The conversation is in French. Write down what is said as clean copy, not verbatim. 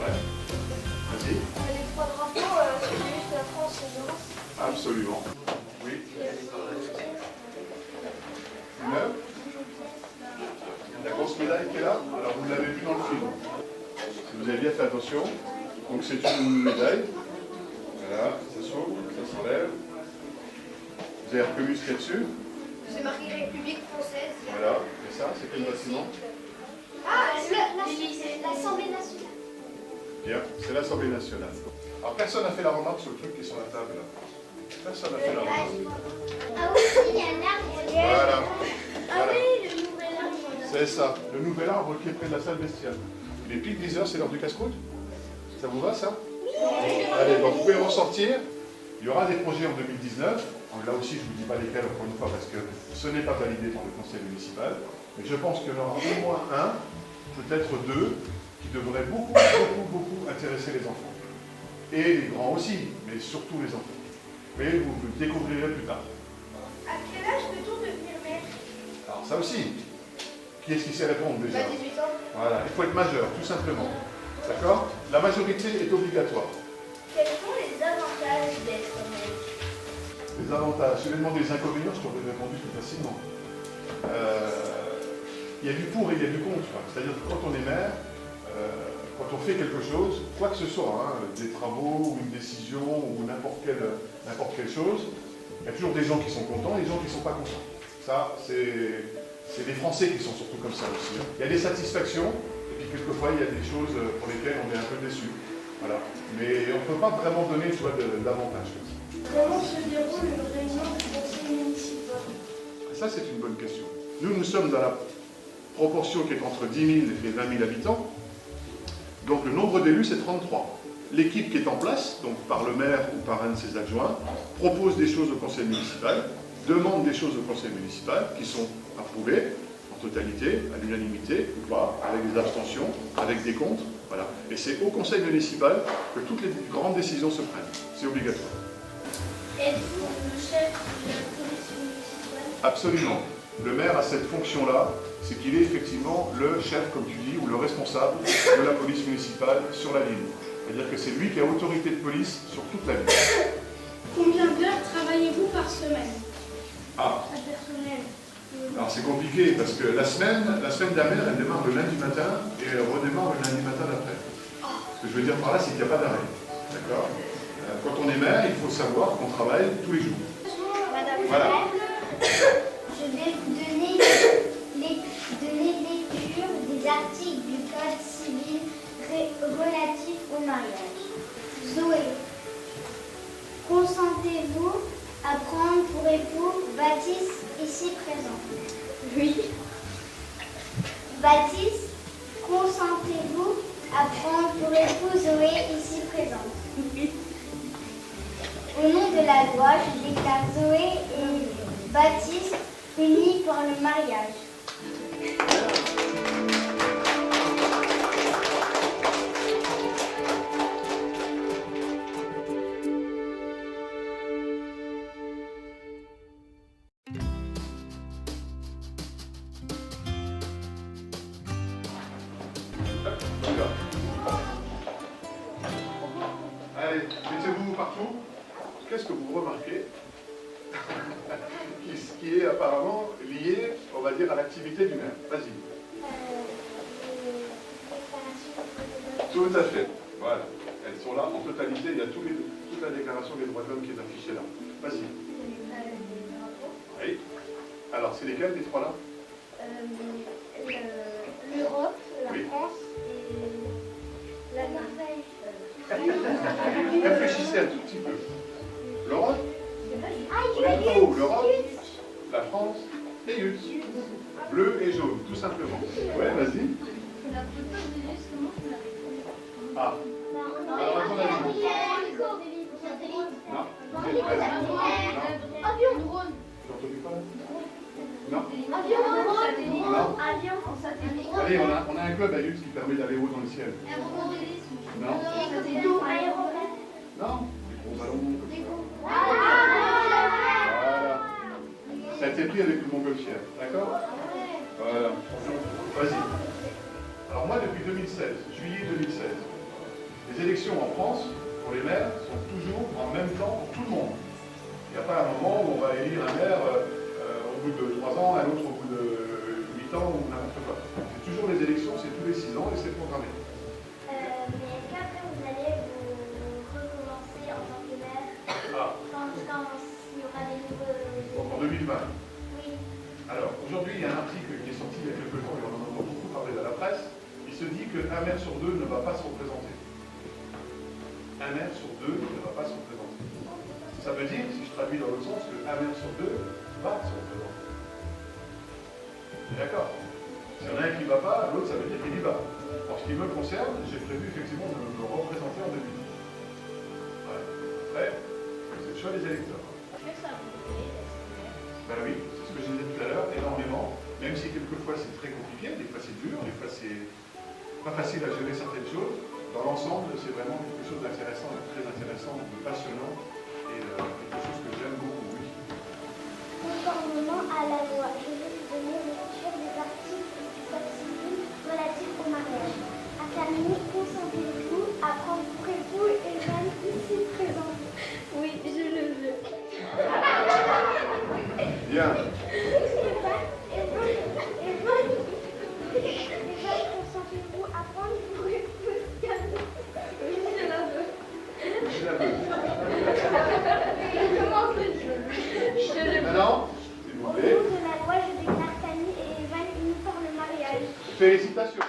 Ouais. Vas-y. Les trois drapeaux, c'est juste la France et l'Europe. Absolument. Oui. Une œuvre. La grosse médaille qui est là, alors vous l'avez vu dans le film. Si vous avez bien fait attention, donc c'est une médaille. Voilà, ça s'ouvre, ça s'enlève. Vous avez reconnu ce qu'il y a dessus? C'est marqué République française. Voilà, et ça, c'est quel bâtiment? Ah, l'Assemblée nationale. Bien, c'est l'Assemblée nationale. Alors personne n'a fait la remarque sur le truc qui est sur la table là. Personne n'a fait la remarque. Ah oui, il y a un arbre. Voilà. Ah oui, le nouvel arbre. C'est ça, le nouvel arbre qui est près de la salle bestiale. Il est pile 10 heures, c'est l'heure du casse-croûte. Ça vous va ça? Allez, donc vous pouvez ressortir. Il y aura des projets en 2019. Donc là aussi, je ne vous dis pas lesquels encore une fois parce que ce n'est pas validé par le conseil municipal. Mais je pense qu'il y en aura au moins un, peut-être deux, qui devraient beaucoup intéresser les enfants. Et les grands aussi, mais surtout les enfants. Mais vous le découvrirez plus tard. À quel âge peut-on devenir maire? Alors ça aussi, qui est-ce qui sait répondre déjà? 18 ans. Voilà, il faut être majeur, tout simplement. D'accord? La majorité est obligatoire. Quels sont les avantages d'être maire? Les avantages, je vais demander les inconvénients, je t'aurais répondu plus facilement. Il y a du pour et il y a du contre. C'est-à-dire que quand on est maire, quand on fait quelque chose, quoi que ce soit, hein, des travaux ou une décision ou n'importe quelle chose, il y a toujours des gens qui sont contents et des gens qui ne sont pas contents. Ça, c'est les Français qui sont surtout comme ça aussi. Hein. Il y a des satisfactions et puis quelquefois il y a des choses pour lesquelles on est un peu déçu. Voilà. Mais on ne peut pas vraiment donner d'avantages comme ça. Comment se déroule une réunion du conseil municipal? Ça, c'est une bonne question. Nous sommes dans la proportion qui est entre 10 000 et 20 000 habitants. Donc le nombre d'élus, c'est 33. L'équipe qui est en place, donc par le maire ou par un de ses adjoints, propose des choses au conseil municipal, demande des choses au conseil municipal qui sont approuvées en totalité, à l'unanimité ou pas, avec des abstentions, avec des contre. Voilà. Et c'est au conseil municipal que toutes les grandes décisions se prennent. C'est obligatoire. Êtes-vous le chef de la police municipale? Absolument. Le maire a cette fonction-là, c'est qu'il est effectivement le chef, comme tu dis, ou le responsable de la police municipale sur la ville. C'est-à-dire que c'est lui qui a autorité de police sur toute la ville. Combien d'heures travaillez-vous par semaine? Ah, À personnel. alors c'est compliqué parce que la semaine dernière, elle démarre le lundi matin et elle redémarre le lundi matin d'après. Ce que je veux dire par là, c'est qu'il n'y a pas d'arrêt. D'accord? Quand on est maire, il faut savoir qu'on travaille tous les jours. Madame Voilà. Je vais vous donner lecture des articles du Code civil relatifs au mariage. Zoé, consentez-vous à prendre pour époux Baptiste ici présent? Oui. Baptiste, consentez-vous à prendre pour époux Zoé ici présente? Oui. Au nom de la loi, je déclare Zoé et Baptiste unis par le mariage. Allez, mettez-vous partout. Qu'est-ce que vous remarquez qui est apparemment lié, on va dire, à l'activité du maire? Vas-y. Tout à fait. Voilà. Elles sont là en totalité. Il y a toute la déclaration des droits de l'homme qui est affichée là. Vas-y. Oui. Alors, c'est lesquels, les trois là? L'Europe, la Oui. France et la Norvège. Réfléchissez un tout petit peu. L'Europe? Ah, On est pas où? L'Europe, la France et Yutz. Bleu et jaune, tout simplement. Ouais, vas-y. La photo de Jésus, comment vous l'avez trouvée? Ah. Alors, à ton avis? Non. Avion, drone. J'ai entendu pas là? Non. Avion, drone. Non. Avion, satellite. Allez, on a un club à Yutz qui permet d'aller haut dans le ciel. Non. Aéroplane. Non. Des gros ballons comme ça. Ah. Voilà. Ça a été pris avec le montgolfière, d'accord? Voilà. Vas-y. Alors moi, depuis 2016, juillet 2016, Les élections en France, pour les maires, sont toujours en même temps pour tout le monde. Il n'y a pas un moment où on va élire un maire au bout de 3 ans, un autre au bout de 8 ans ou n'importe quoi. C'est toujours les élections, c'est tous les 6 ans et c'est programmé. Mais est-ce qu'après vous allez vous recommencer en tant que maire quand il y aura des nouveaux... Donc en 2020. Oui. Alors, aujourd'hui, il y a un article qui est sorti il y a quelques temps, et on en a beaucoup parlé dans la presse. Il se dit qu'un maire sur 2 ne va pas se représenter. Un maire sur 2 ne va pas se représenter. Ça veut dire, si je traduis dans l'autre sens, qu'un maire sur 2 va se représenter. D'accord? Si y en a un qui ne va pas, l'autre, ça veut dire qu'il y va. En ce qui me concerne, j'ai prévu effectivement de me représenter en 2020. Ouais. Après, c'est le choix des électeurs. Est-ce que ça vous plaît d'être maire? Ben oui, c'est ce que je disais tout à l'heure, énormément. Même si quelquefois c'est très compliqué, des fois c'est dur, des fois c'est pas facile à gérer certaines choses. Dans l'ensemble, c'est vraiment quelque chose d'intéressant, de très intéressant, de passionnant et quelque chose que j'aime beaucoup, oui. Conformément à la loi, je vais vous donner les lecture des articles du Code civil relatifs au mariage. À Camille, consentez-vous à prendre pour époux et même ici présent? Oui, je le veux. Bien. Consentez-vous à prendre pour époux Camille? Oui, je la veux. Je la veux. Comment que je le veux? Maintenant, s'il vous Au plaît. nom de la loi, je déclare Camille et Evan unis par le mariage. Félicitations.